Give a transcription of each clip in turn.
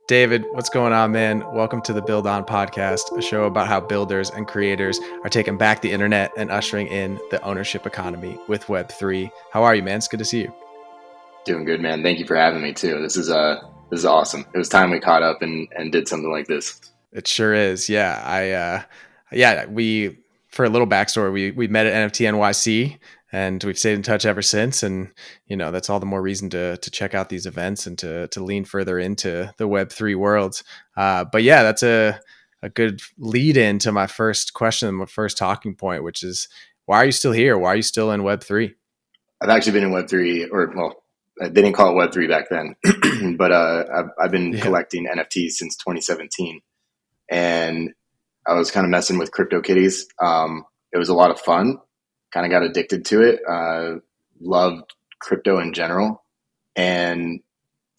David, what's going on, man? Welcome to the Build On podcast, a show about how builders and creators are taking back the internet and ushering in the ownership economy with Web3. How are you, man? It's good to see you. Doing good, man. Thank you for having me too. This is awesome. It was time we caught up and did something like this. It sure is. We for a little backstory, we met at NFT NYC and we've stayed in touch ever since. And that's all the more reason to check out these events and to lean further into the Web3 world. But yeah, that's a good lead into my first question, my first talking point, which is, why are you still here? Why are you still in Web3? I've actually been in Web3, or well, they didn't call it Web3 back then, but I've been Yeah. collecting NFTs since 2017, and I was kind of messing with CryptoKitties. It was a lot of fun. Kind of got addicted to it. Loved crypto in general, and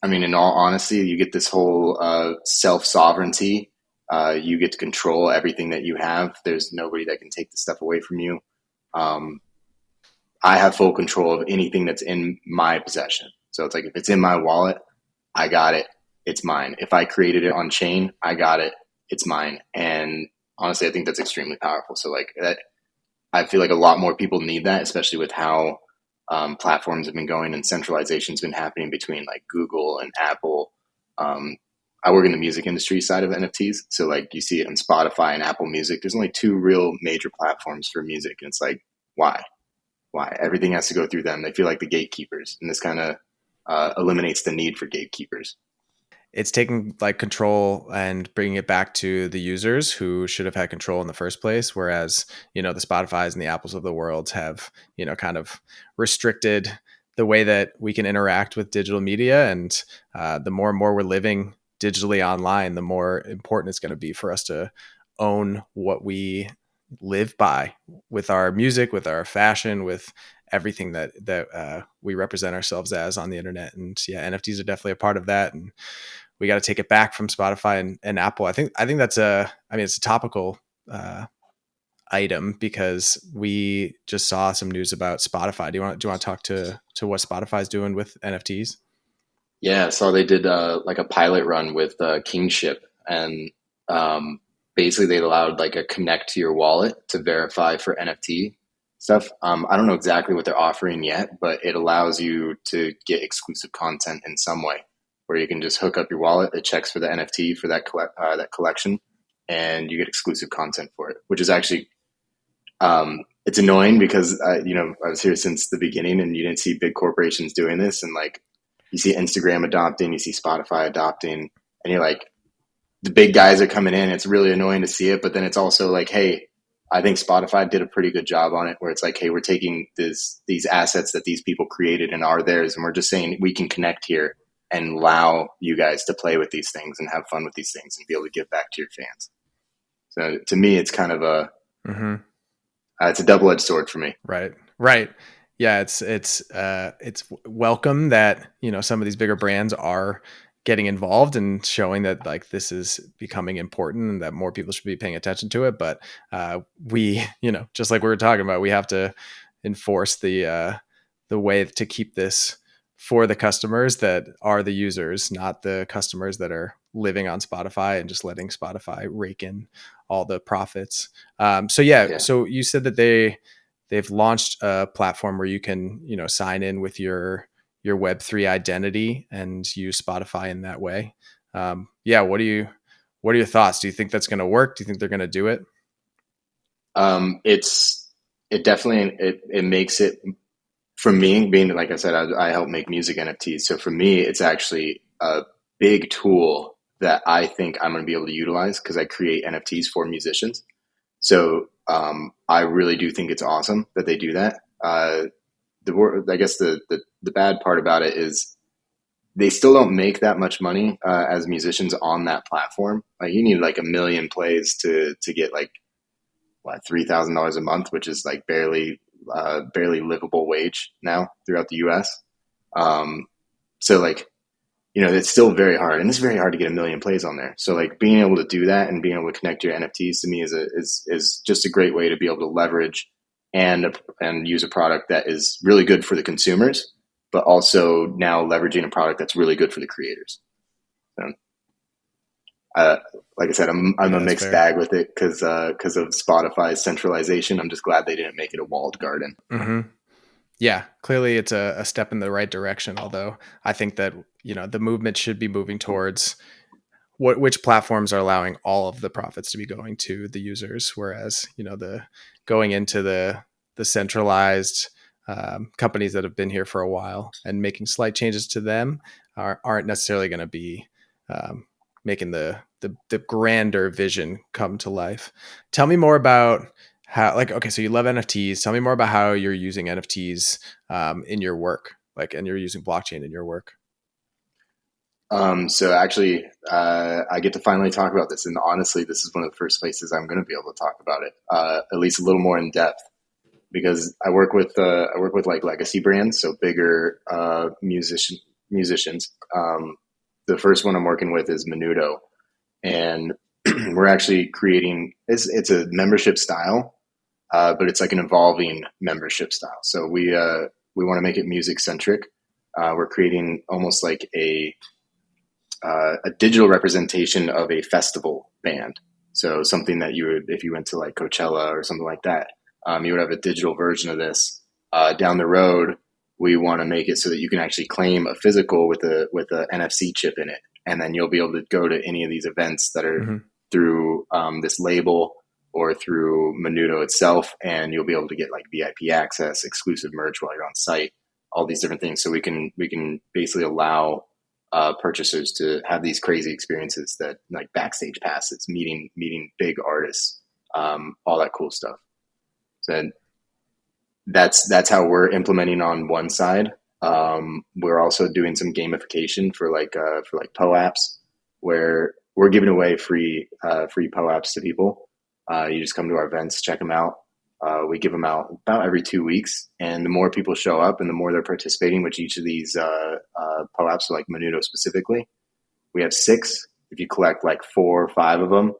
I mean, in all honesty, you get this whole self sovereignty. You get to control everything that you have. There's nobody that can take the stuff away from you. Um, I have full control of anything that's in my possession. So it's like, if it's in my wallet, I got it. It's mine. If I created it on chain, I got it. It's mine. And honestly, I think that's extremely powerful. So like that, I feel like a lot more people need that, especially with how platforms have been going and centralization's been happening between like Google and Apple. Um, I work in the music industry side of NFTs. So like you see it in Spotify and Apple Music. There's only two real major platforms for music. And it's like, why? Why? Everything has to go through them. They feel like the gatekeepers. And this kind of eliminates the need for gatekeepers. It's taking like control and bringing it back to the users who should have had control in the first place. Whereas, the Spotify's and the Apples of the world have, kind of restricted the way that we can interact with digital media. And the more and more we're living digitally online, the more important it's going to be for us to own what we live by with our music, with our fashion, with everything that we represent ourselves as on the internet. And yeah, NFTs are definitely a part of that. And we got to take it back from Spotify and Apple. I think that's it's a topical item because we just saw some news about Spotify. Do you want to talk to what Spotify's doing with NFTs? Yeah, so they did like a pilot run with Kingship, and basically they allowed like a connect to your wallet to verify for NFT stuff. I don't know exactly what they're offering yet, but it allows you to get exclusive content in some way, where you can just hook up your wallet, it checks for the NFT for that collection, and you get exclusive content for it, which is actually it's annoying because I was here since the beginning, and you didn't see big corporations doing this, and like you see Instagram adopting, you see Spotify adopting, and you're like, the big guys are coming in. It's really annoying to see it, but then it's also like, hey, I think Spotify did a pretty good job on it, where it's like, hey, we're taking these assets that these people created and are theirs, and we're just saying we can connect here and allow you guys to play with these things and have fun with these things and be able to give back to your fans. So to me, it's kind of Mm-hmm. it's a double-edged sword for me. Right. Yeah, it's welcome that some of these bigger brands are getting involved and showing that like this is becoming important and that more people should be paying attention to it. But we, just like we were talking about, we have to enforce the way to keep this for the customers that are the users, not the customers that are living on Spotify and just letting Spotify rake in all the profits. So yeah, Yeah. so you said that they've launched a platform where you can sign in with your Web3 identity and use Spotify in that way. Yeah, what are your thoughts? Do you think that's going to work? Do you think they're going to do it? It definitely it makes it, for me, being like I said, I help make music NFTs. So for me, it's actually a big tool that I think I'm going to be able to utilize because I create NFTs for musicians. So I really do think it's awesome that they do that. I guess the bad part about it is they still don't make that much money as musicians on that platform. Like you need like 1 million plays to get like what, $3,000 a month, which is like barely livable wage now throughout the U.S. So like, it's still very hard, and it's very hard to get 1 million plays on there. So like being able to do that and being able to connect your NFTs to me is just a great way to be able to leverage and use a product that is really good for the consumers, but also now leveraging a product that's really good for the creators. So. uh, like I said, I'm Yeah, a that's mixed fair. bag with it because of Spotify's centralization. I'm just glad they didn't make it a walled garden. Hmm. Yeah, clearly it's a step in the right direction. Although I think that the movement should be moving towards which platforms are allowing all of the profits to be going to the users, whereas the going into the centralized companies that have been here for a while and making slight changes to them aren't necessarily going to be um, making the grander vision come to life. Tell me more about how, like, okay, so you love NFTs. Tell me more about how you're using NFTs in your work, like, and you're using blockchain in your work. So actually, I get to finally talk about this, and honestly, this is one of the first places I'm going to be able to talk about it, at least a little more in depth, because I work with like legacy brands, so bigger musicians. The first one I'm working with is Menudo, and we're actually creating it's a membership style, but it's like an evolving membership style. So we want to make it music centric. We're creating almost like a digital representation of a festival band. So something that you would, if you went to like Coachella or something like that, you would have a digital version of this. Down the road, we want to make it so that you can actually claim a physical with a NFC chip in it, and then you'll be able to go to any of these events that are Hmm. through this label or through Menudo itself, and you'll be able to get like VIP access, exclusive merch while you're on site, all these different things. So we can basically allow purchasers to have these crazy experiences that like backstage passes, meeting big artists, all that cool stuff. So that's how we're implementing on one side. We're also doing some gamification for like POAPs, where we're giving away free POAPs to people. You just come to our events, check them out. We give them out about every 2 weeks, and the more people show up, and the more they're participating, which each of these POAPs, so like Menudo specifically, we have six. If you collect like 4 or 5 of them,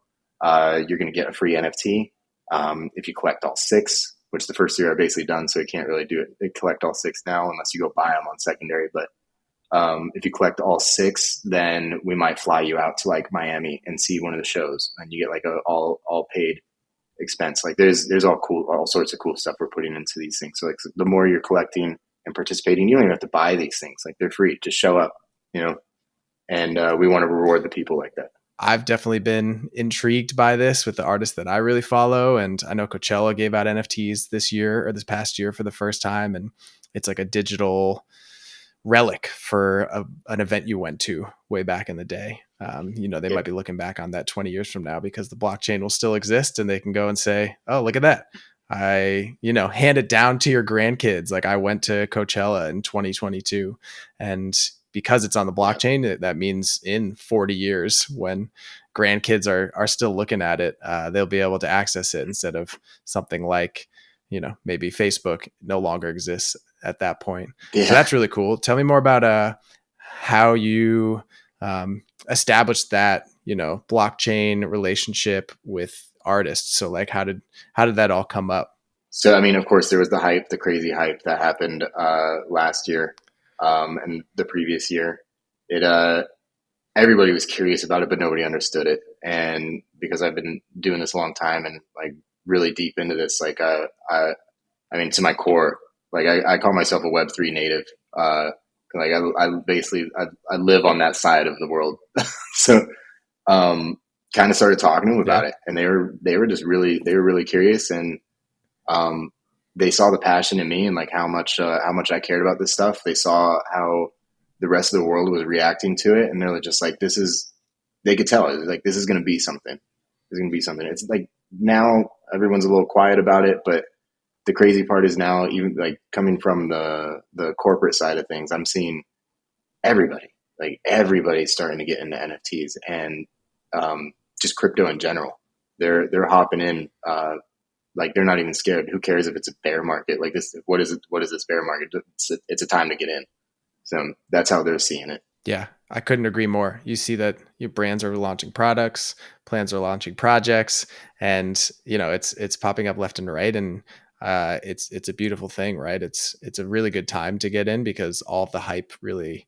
you're going to get a free NFT. If you collect all six, which the first year I've basically done, so you can't really do it. They collect all six now unless you go buy them on secondary. But if you collect all six, then we might fly you out to like Miami and see one of the shows, and you get like a all paid expense. Like there's all sorts of cool stuff we're putting into these things. So like the more you're collecting and participating, you don't even have to buy these things. Like they're free. Just show up, you know. And we want to reward the people like that. I've definitely been intrigued by this with the artists that I really follow. And I know Coachella gave out NFTs this year or this past year for the first time. And it's like a digital relic for an event you went to way back in the day. They Yep. might be looking back on that 20 years from now because the blockchain will still exist and they can go and say, oh, look at that. Hand it down to your grandkids. Like I went to Coachella in 2022 and because it's on the Yeah. blockchain, that means in 40 years when grandkids are still looking at it, they'll be able to access it instead of something like, maybe Facebook no longer exists at that point. So Yeah. that's really cool. Tell me more about how you established that blockchain relationship with artists. So like how did that all come up? So I mean, of course, there was the hype, the crazy hype that happened last year and the previous year. It Everybody was curious about it, but nobody understood it. And because I've been doing this a long time and like really deep into this, like I mean, to my core, like I call myself a Web3 native. Like I basically I live on that side of the world. So kind of started talking to them Yeah. about it, and they were really curious, and um, they saw the passion in me and like how much I cared about this stuff. They saw how the rest of the world was reacting to it, and they're just like, this is. They could tell it like this is going to be something. There's going to be something. It's like now everyone's a little quiet about it, but the crazy part is now even like coming from the corporate side of things, I'm seeing everybody like everybody's starting to get into NFTs and just crypto in general. They're hopping in. Like they're not even scared. Who cares if it's a bear market? Like this, what is it? What is this bear market? It's a time to get in. So that's how they're seeing it. Yeah, I couldn't agree more. You see that your brands are launching products, plans are launching projects, and it's popping up left and right, and it's a beautiful thing, right? It's a really good time to get in because all of the hype really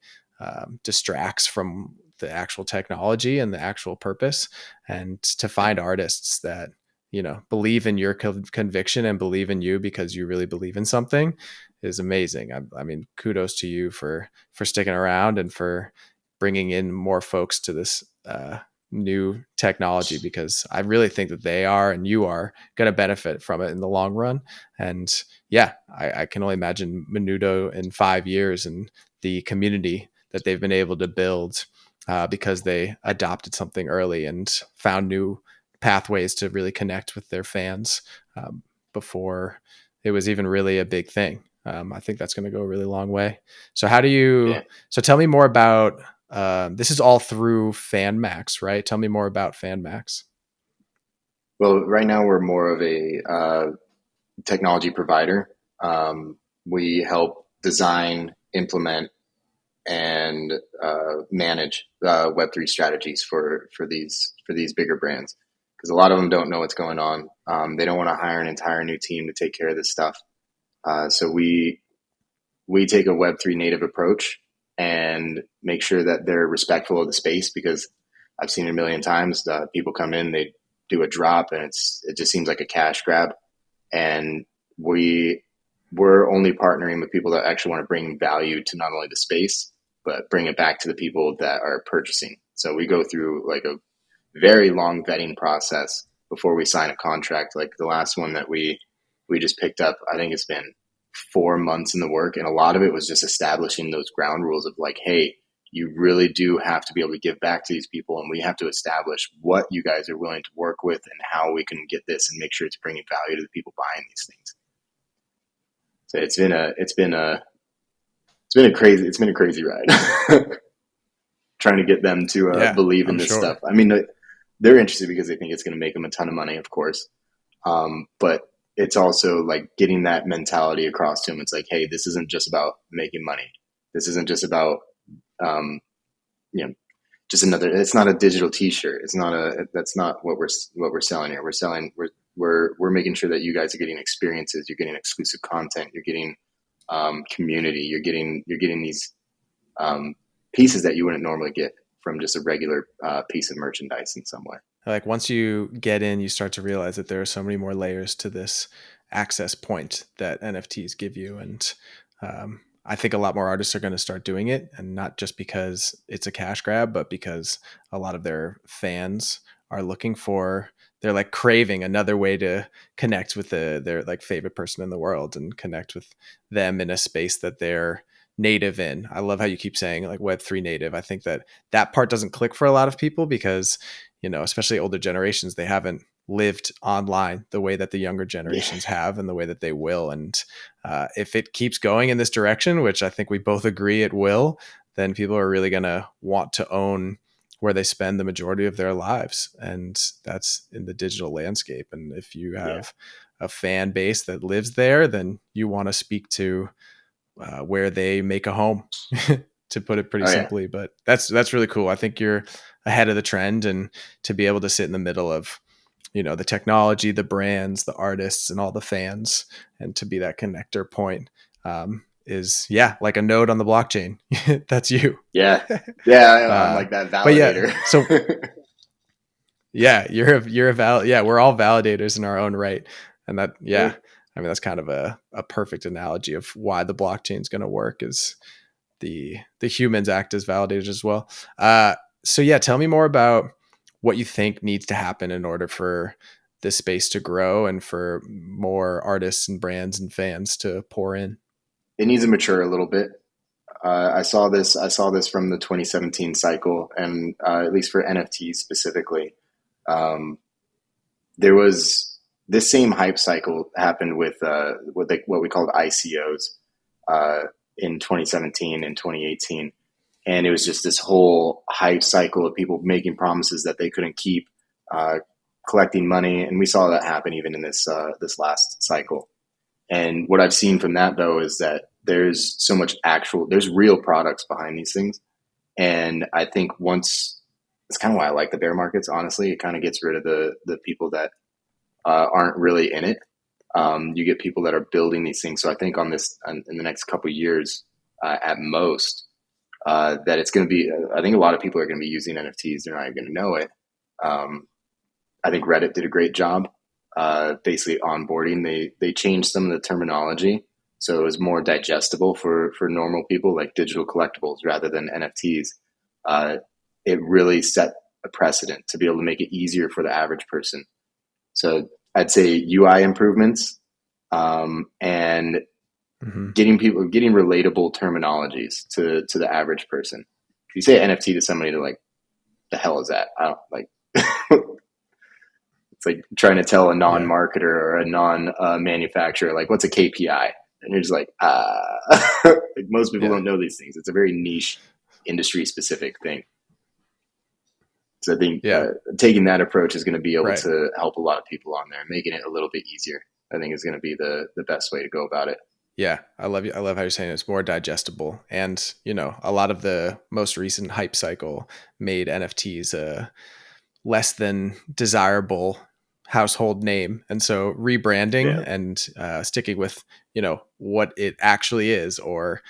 distracts from the actual technology and the actual purpose, and to find artists that, you know, believe in your conviction and believe in you because you really believe in something is amazing. I mean, kudos to you for sticking around and for bringing in more folks to this new technology, because I really think that they are and you are going to benefit from it in the long run. And yeah, I can only imagine Menudo in 5 years and the community that they've been able to build because they adopted something early and found new pathways to really connect with their fans before it was even really a big thing. I think that's going to go a really long way. So how do you, Yeah. so tell me more about, this is all through FanMax, right? Tell me more about FanMax. Well, right now we're more of a technology provider. We help design, implement, and manage Web3 strategies for these bigger brands, because a lot of them don't know what's going on. They don't want to hire an entire new team to take care of this stuff. So we take a Web3 native approach and make sure that they're respectful of the space, because I've seen it a million times. People come in, they do a drop, and it just seems like a cash grab. And we're only partnering with people that actually want to bring value to not only the space, but bring it back to the people that are purchasing. So we go through like a very long vetting process before we sign a contract. Like the last one that we just picked up, I think it's been 4 months in the work, and a lot of it was just establishing those ground rules of like, hey, you really do have to be able to give back to these people, and we have to establish what you guys are willing to work with and how we can get this and make sure it's bringing value to the people buying these things. So it's been a crazy ride. Trying to get them to Yeah, believe in I'm this stuff. sure. I mean, they're interested because they think it's going to make them a ton of money, of course. But it's also like getting that mentality across to them. It's like, hey, this isn't just about making money. This isn't just about, um, you know, just another. It's not a digital T-shirt. It's not a. That's not what we're selling here. We're making sure that you guys are getting experiences. You're getting exclusive content. You're getting community. You're getting these um, pieces that you wouldn't normally get from just a regular piece of merchandise in some way. Like once you get in, you start to realize that there are so many more layers to this access point that NFTs give you. And I think a lot more artists are going to start doing it, and not just because it's a cash grab, but because a lot of their fans are looking for, they're like craving another way to connect with their like favorite person in the world and connect with them in a space that they're native in. I love how you keep saying like Web3 native. I think that that part doesn't click for a lot of people because, you know, especially older generations, they haven't lived online the way that the younger Yeah. generations have and the way that they will. And if it keeps going in this direction, which I think we both agree it will, then people are really going to want to own where they spend the majority of their lives. And that's in the digital landscape. And if you Yeah. have a fan base that lives there, then you want to speak to where they make a home, to put it pretty Oh yeah. simply. But that's really cool. I think you're ahead of the trend, and to be able to sit in the middle of, you know, the technology, the brands, the artists, and all the fans, and to be that connector point is, yeah, like a node on the blockchain. That's you. Yeah. Yeah. I know. I'm uh, like that but yeah, validator. so yeah, yeah, we're all validators in our own right. And that, yeah, Hey, I mean, that's kind of a perfect analogy of why the blockchain is going to work, is the humans act as validators as well. So yeah, tell me more about what you think needs to happen in order for this space to grow and for more artists and brands and fans to pour in. it needs to mature a little bit. I saw this from the 2017 cycle, and at least for NFTs specifically, um, there was this same hype cycle happened with what we called ICOs in 2017 and 2018, and it was just this whole hype cycle of people making promises that they couldn't keep, uh, collecting money, and we saw that happen even in this last cycle. And what I've seen from that though is that there's real products behind these things. And I think once it's kind of why I like the bear markets. Honestly, it kind of gets rid of the people that aren't really in it. You get people that are building these things. So I think on this in the next couple of years, at most, that it's going to be, I think a lot of people are going to be using NFTs. They're not even going to know it. Um, I think Reddit did a great job, basically onboarding. They changed some of the terminology, so it was more digestible for normal people, like digital collectibles rather than NFTs. Uh, it really set a precedent to be able to make it easier for the average person. So I'd say UI improvements, and Hmm. getting relatable terminologies to the average person. If you say NFT to somebody, they're like, "The hell is that?" I don't like. It's like trying to tell a Yeah. non-marketer or a non-manufacturer, like, what's a KPI? And you're just like, like most people Yeah. don't know these things. It's a very niche, industry-specific thing. So I think Yeah. taking that approach is going to be able Right. to help a lot of people on there, making it a little bit easier. I think is going to be the best way to go about it. Yeah, I love you. I love how you're saying it's more digestible, and a lot of the most recent hype cycle made NFTs less than desirable household name, and so rebranding Yeah, and sticking with what it actually is, or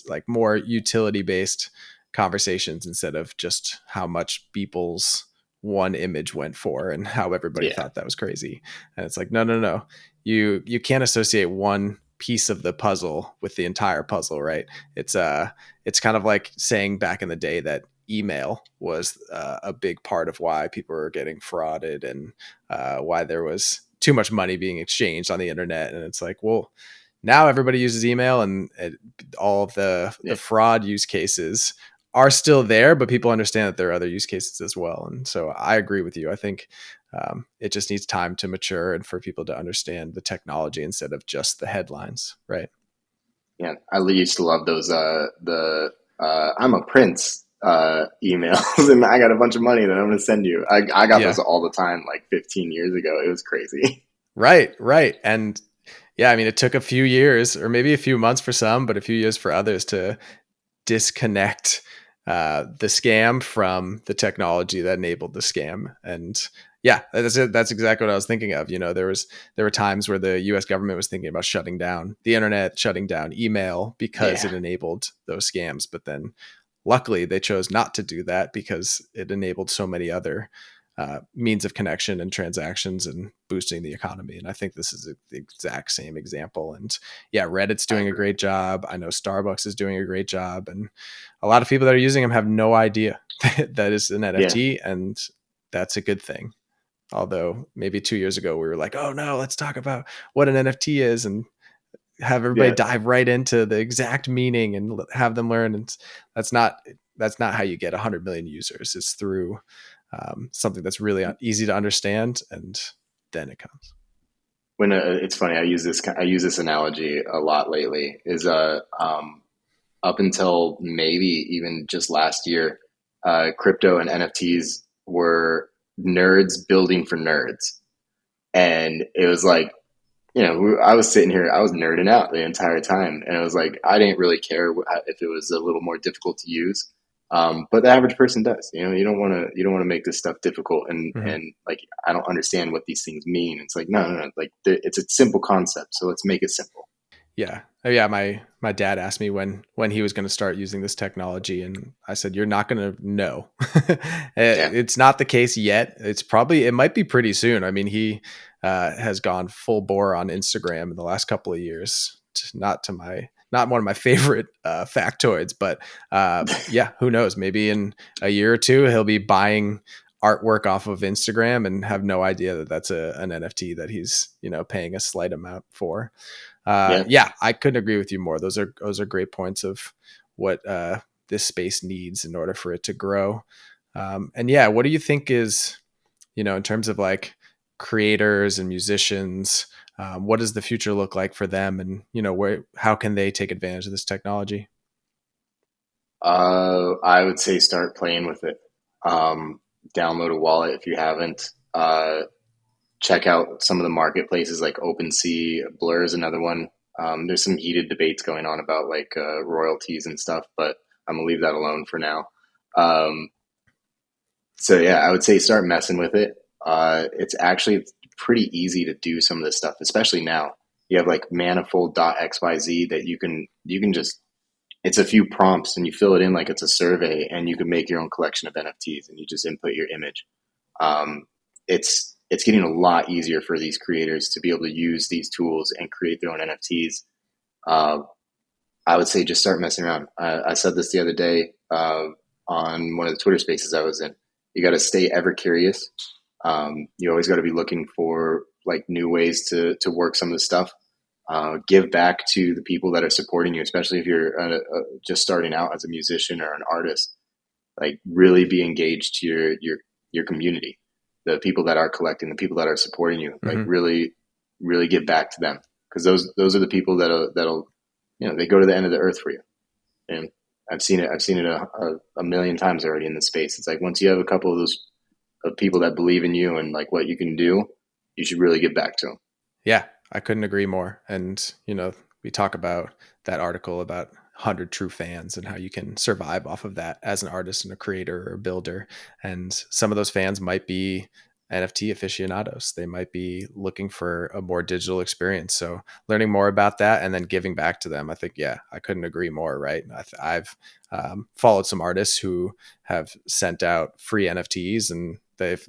like more utility based conversations instead of just how much people's one image went for and how everybody yeah, thought that was crazy. And it's like, no, no, no, you can't associate one piece of the puzzle with the entire puzzle, right? It's kind of like saying back in the day that email was a big part of why people were getting frauded, and why there was too much money being exchanged on the internet. And it's like, well, now everybody uses email, and all of the yeah. fraud use cases are still there, but people understand that there are other use cases as well. And so I agree with you. I think it just needs time to mature and for people to understand the technology instead of just the headlines, right? Yeah, I used to love those the I'm a prince emails, and I got a bunch of money that I'm going to send you. I got those Yeah. all the time, like 15 years ago. It was crazy. Right, right. And yeah, I mean, it took a few years or maybe a few months for some, but a few years for others to disconnect the scam from the technology that enabled the scam. And yeah, that's it. That's exactly what I was thinking of. There were times where the U.S. government was thinking about shutting down the internet, shutting down email because Yeah, it enabled those scams. But then, luckily, they chose not to do that because it enabled so many other means of connection and transactions and boosting the economy. And I think this is the exact same example. And yeah, Reddit's I doing a agree. great job. I know Starbucks is doing a great job, and a lot of people that are using them have no idea that is an Yeah, NFT, and that's a good thing. Although maybe 2 years ago we were like, oh no, let's talk about what an NFT is and have everybody yeah. dive right into the exact meaning and have them learn. And that's not that's not how you get 100 million users. It's through something that's really easy to understand, and then it comes. When it's funny, I use this analogy a lot lately. Is up until maybe even just last year, crypto and NFTs were nerds building for nerds, and it was like, I was sitting here, I was nerding out the entire time, and it was like I didn't really care if it was a little more difficult to use, but the average person does. You don't want to make this stuff difficult, Mhm. and like I don't understand what these things mean. It's like no, no, no, like it's a simple concept, so let's make it simple. Yeah. Oh, yeah. My dad asked me when he was going to start using this technology, and I said, "You're not going to know. Yeah, It's not the case yet. It might be pretty soon. I mean, he has gone full bore on Instagram in the last couple of years. Not one of my favorite factoids, but yeah, who knows? Maybe in a year or two, he'll be buying artwork off of Instagram and have no idea that that's an NFT that he's paying a slight amount for. yeah. Yeah, I couldn't agree with you more. Those are great points of what this space needs in order for it to grow. And yeah, what do you think is in terms of like creators and musicians? What does the future look like for them, and how can they take advantage of this technology? I would say start playing with it. Um, Download a wallet if you haven't. Check out some of the marketplaces like OpenSea. Blur is another one. There's some heated debates going on about like royalties and stuff, but I'm gonna leave that alone for now. Um, so yeah, I would say start messing with it. It's actually pretty easy to do some of this stuff, especially now. You have like manifold.xyz that you can just it's a few prompts and you fill it in like it's a survey, and you can make your own collection of NFTs and you just input your image. Um, it's getting a lot easier for these creators to be able to use these tools and create their own NFTs. Uh, I would say just start messing around. I said this the other day on one of the Twitter spaces I was in. You got to stay ever curious. You always got to be looking for like new ways to work some of the stuff. Give back to the people that are supporting you, especially if you're just starting out as a musician or an artist. Like really be engaged to your community, the people that are collecting, the people that are supporting you. Like Mm-hmm. really give back to them, because those are the people that'll they go to the end of the earth for you. And I've seen it a million times already in the space. It's like once you have a couple of those of people that believe in you and like what you can do, you should really give back to them. Yeah, I couldn't agree more. And, we talk about that article about 100 true fans and how you can survive off of that as an artist and a creator or a builder. And some of those fans might be NFT aficionados. They might be looking for a more digital experience. So learning more about that and then giving back to them, I think, yeah, I couldn't agree more. Right. I've followed some artists who have sent out free NFTs, and they've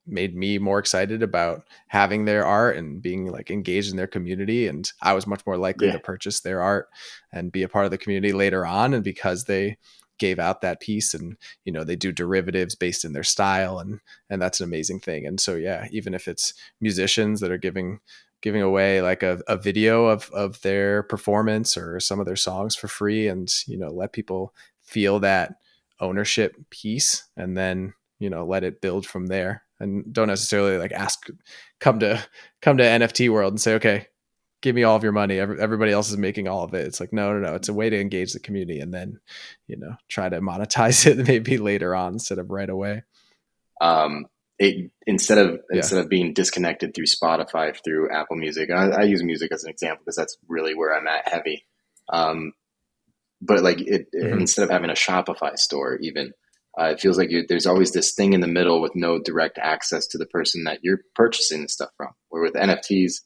made me more excited about having their art and being like engaged in their community. And I was much more likely Yeah, to purchase their art and be a part of the community later on. And because they gave out that piece, and they do derivatives based in their style, and that's an amazing thing. And so yeah, even if it's musicians that are giving away like a video of their performance or some of their songs for free, and let people feel that ownership piece, and then let it build from there, and don't necessarily like come to NFT world and say, okay, give me all of your money. Everybody else is making all of it. It's like, no. It's a way to engage the community, and then, try to monetize it maybe later on instead of right away. um, it instead of Yeah. being disconnected through Spotify, through Apple Music. I use music as an example because that's really where I'm at heavy. Um, but like Hmm. instead of having a Shopify store, even it feels like there's always this thing in the middle with no direct access to the person that you're purchasing the stuff from. Where with NFTs,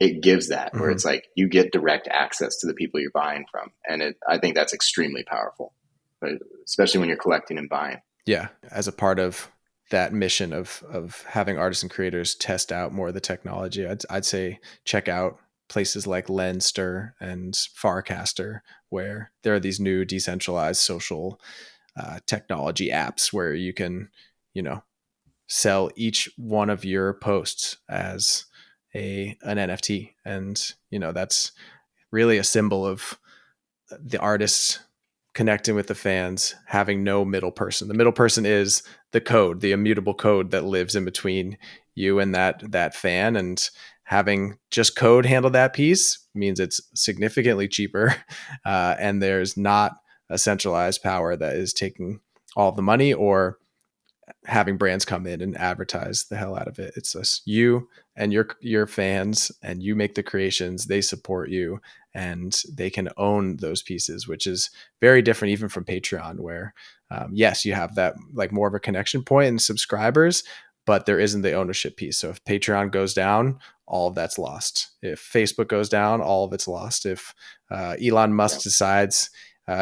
it gives that, where Hmm. it's like you get direct access to the people you're buying from, and I think that's extremely powerful, but especially when you're collecting and buying. Yeah. As a part of that mission of having artists and creators test out more of the technology, I'd say check out places like Lenster and Farcaster, where there are these new decentralized social technology apps where you can, you know, sell each one of your posts as an NFT, and that's really a symbol of the artists connecting with the fans, having no middle person. The middle person is the code, the immutable code that lives in between you and that fan, and having just code handle that piece means it's significantly cheaper, and there's not a centralized power that is taking all the money or having brands come in and advertise the hell out of it. It's just you and your fans, and you make the creations, they support you, and they can own those pieces, which is very different even from Patreon, where yes, you have that like more of a connection point and subscribers, but there isn't the ownership piece. So if Patreon goes down, all of that's lost. If Facebook goes down, all of it's lost. If Elon Yeah, Musk decides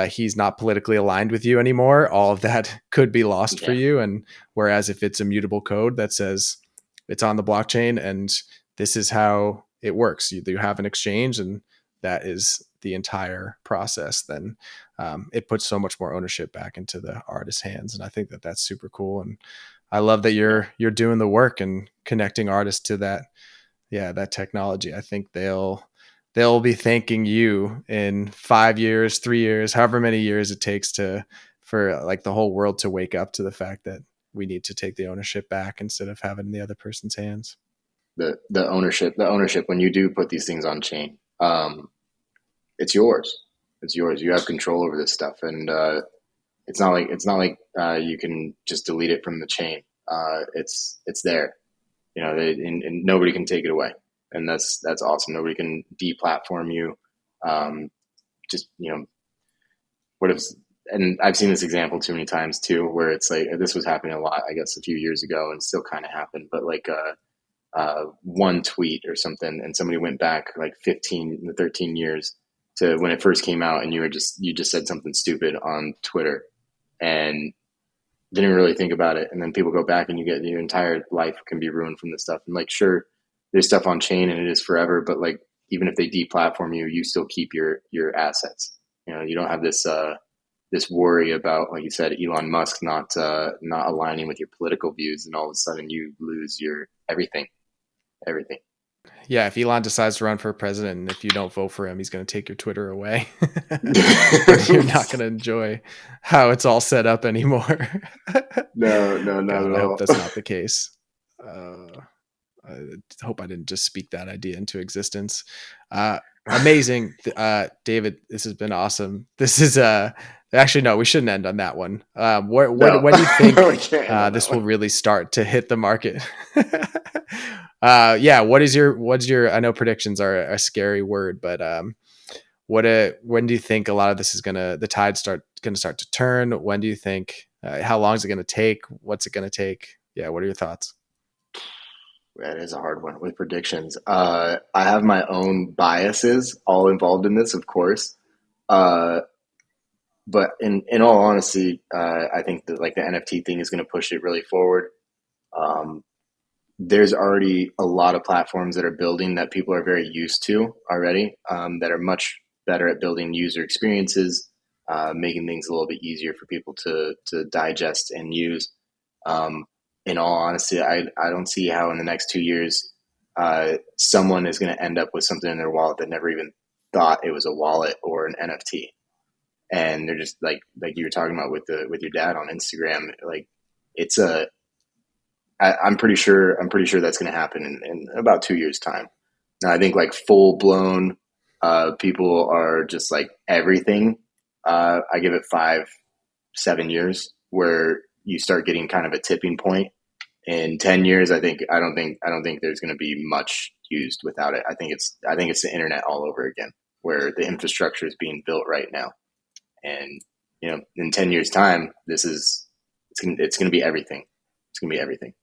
he's not politically aligned with you anymore, all of that could be lost for yeah, you. And whereas if it's immutable code that says it's on the blockchain and this is how it works, you have an exchange, and that is the entire process, then it puts so much more ownership back into the artist's hands. And I think that that's super cool. And I love that yeah. you're doing the work and connecting artists to that, yeah, that technology. I think they'll be thanking you in 5 years, 3 years, however many years it takes for like the whole world to wake up to the fact that we need to take the ownership back instead of having it in the other person's hands. The ownership when you do put these things on chain, it's yours. It's yours. You have control over this stuff, and it's not like you can just delete it from the chain. It's there, and nobody can take it away, and that's awesome. Nobody can deplatform you. Um, just what if? And I've seen this example too many times too, where it's like this was happening a lot, I guess, a few years ago, and still kind of happened. But like one tweet or something, and somebody went back like 15 to 13 years, to when it first came out and you just said something stupid on Twitter and didn't really think about it, and then people go back and you get your entire life can be ruined from this stuff. And like, sure, there's stuff on chain and it is forever, but like even if they deplatform you, you still keep your assets. You know, you don't have this worry about, like you said, Elon Musk not aligning with your political views, and all of a sudden you lose your everything, everything. Yeah, if Elon decides to run for president and if you don't vote for him, he's going to take your Twitter away. And you're not going to enjoy how it's all set up anymore. No, no, not God, at I hope all. that's not the case. I hope I didn't just speak that idea into existence. Amazing. David, this has been awesome. This is actually, no, we shouldn't end on that one. No, When do you think we can't end on that this will one. really start to hit the market? Yeah. What's your, I know predictions are a scary word, but when do you think a lot of this is the tide going to start to turn? When do you think, how long is it going to take? What's it going to take? Yeah. What are your thoughts? That is a hard one with predictions. I have my own biases all involved in this, of course. Uh, but in all honesty, I think that like the NFT thing is going to push it really forward. Um, there's already a lot of platforms that are building that people are very used to already, that are much better at building user experiences, making things a little bit easier for people to digest and use. Um, in all honesty, I don't see how in the next 2 years someone is going to end up with something in their wallet that never even thought it was a wallet or an NFT, and they're just like you were talking about with your dad on Instagram. Like it's a I'm pretty sure that's going to happen in about 2 years time. Now I think like full blown people are just like everything. I give it 5 7 years where you start getting kind of a tipping point. In 10 years, I don't think there's going to be much used without it. I think it's the internet all over again, where the infrastructure is being built right now, and you know, in 10 years time, it's going to be everything. It's going to be everything.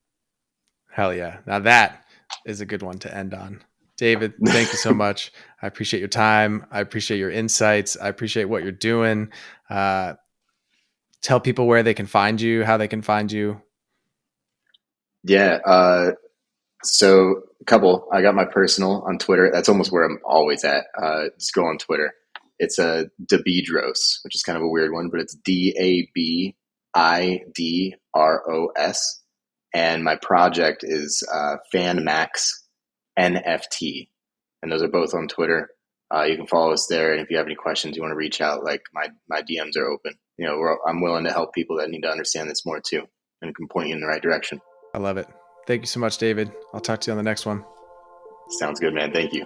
Hell yeah. Now that is a good one to end on. David, thank you so much. I appreciate your time. I appreciate your insights. I appreciate what you're doing. Uh, Tell people where they can find you, how they can find you. Yeah. So a couple. I got my personal on Twitter. That's almost where I'm always at. Just go on Twitter. It's a Dabidros, which is kind of a weird one, but it's DABIDROS. And my project is FanMax NFT, and those are both on Twitter. You can follow us there, and if you have any questions, you want to reach out, like my DMs are open. You know, I'm willing to help people that need to understand this more too, and can point you in the right direction. I love it. Thank you so much, David. I'll talk to you on the next one. Sounds good, man. Thank you.